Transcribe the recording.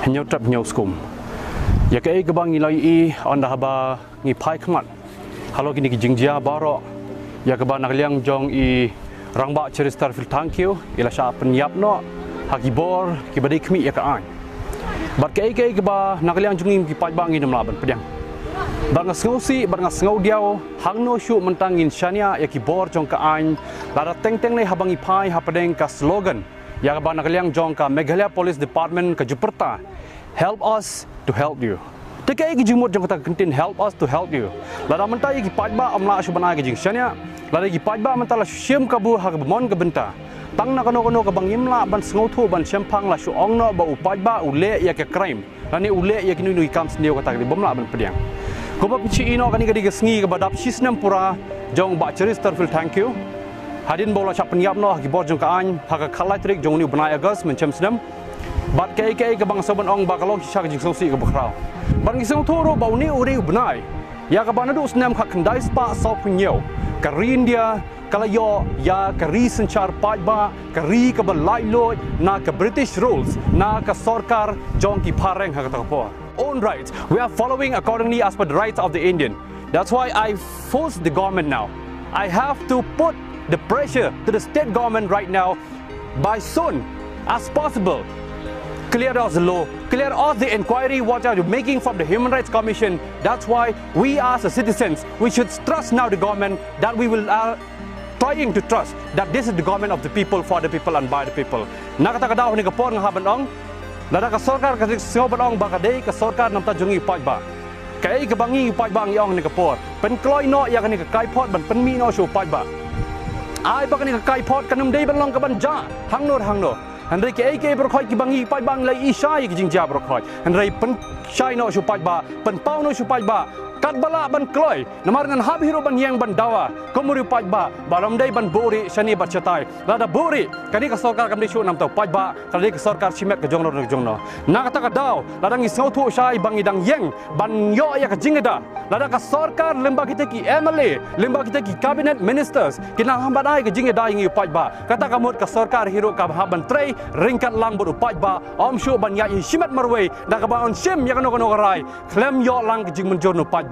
Hanya trap hanya skum. Ya ke bang ilai on dah ba ngi pai khamat. Halo kini ki jingjia baro. Ya ke bang nagliang jong rangba ceristar fil thank you ila sha penyap no hakibor ki badai khmi ya ka an. Bat ke ba nagliang jungim ki pai bang ngi namlaban pedang. Bang ngausi bang ngau diau hang no shu mentangin shania ya ki bor jong ka an lara teng nei habangi pai hapadeng ka slogan ya ka bang nagliang jong ka Meghalaya Police Department ka Juperta. Help us to help you. Tekai ki jumur jong kata kentin help us to help you. Lada mentai ki pajba amla shu banai ki jingshania. Lada ki pajba mentala syem kabu ha bemon ke benta. Tang na kono ka bang imla ban sngotu ban syempang la shu ongno ba upajba ule ya ke crime. Lani ule ya ki nui kam sneu kata ki bomla ban pediang. Ko ba pichi ino kani ka sngi ka badap sisnem pura jong ba ceris terfil thank you. Hadin bola sha penyap no ki bor jong ka an ha ka khalai trik jong ni banai agas mencem snem. Bat ke bang soban ong bakalong kisah jing sosi ke bakrau. Bang isong toro bau ni uri benai. Ya ka banadu snem kha kendai spa sau punyau. Ka India kala yo ya ka senchar pajba ka ka balai lo na ka British rules na ka sarkar jong ki pareng ha ka po. Own rights. We are following accordingly as per the rights of the Indian. That's why I force the government now. I have to put the pressure to the state government right now by soon as possible. Clear us the law, clear us the inquiry what are you making from the Human Rights Commission. That's why we as the citizens, we should trust now the government that we will trying to trust that this is the government of the people, for the people and by the people. Nakata kadaw ni kapor ng habanong, lada ka sarkar ka singobanong bakadei ka sarkar namta jungi pajba. Kay kabangi pajba ang iong ni kapor. Penkloy no ya kani ka kaipot ban penmi no shu pajba. Ay ba kani ka kaipot kanum dei ban long ka banja hangno. Henry ke berkhoi ki bangi pai bang lai isai ki jingja berkhoi. Henry pen shai no shu pai ba, pen pau no shu pai ba. Kat bala ban kloi, namar ngan hab hiro ban yang ban dawa. Komuri pai ba, balam dai ban buri shani bat chatai. Lada buri, kani ka sarkar kam shu nam tau pai ba, kani ka sarkar simet ka jongno. Na kata ka daw, lada ngi sautu shai bangi dang yang ban yo ya ka jingeda. Lada ka sarkar lemba kita ki MLA, lemba kita ki cabinet ministers, kina hambadai ka jingeda ngi pai ba. Kata kamut ka sarkar hiro ka ban trei ringkat lang buru pai ba, om shu ban ya simet marwei, na ka ba on sim ya kono rai. Klem yo lang ka jing menjorno pai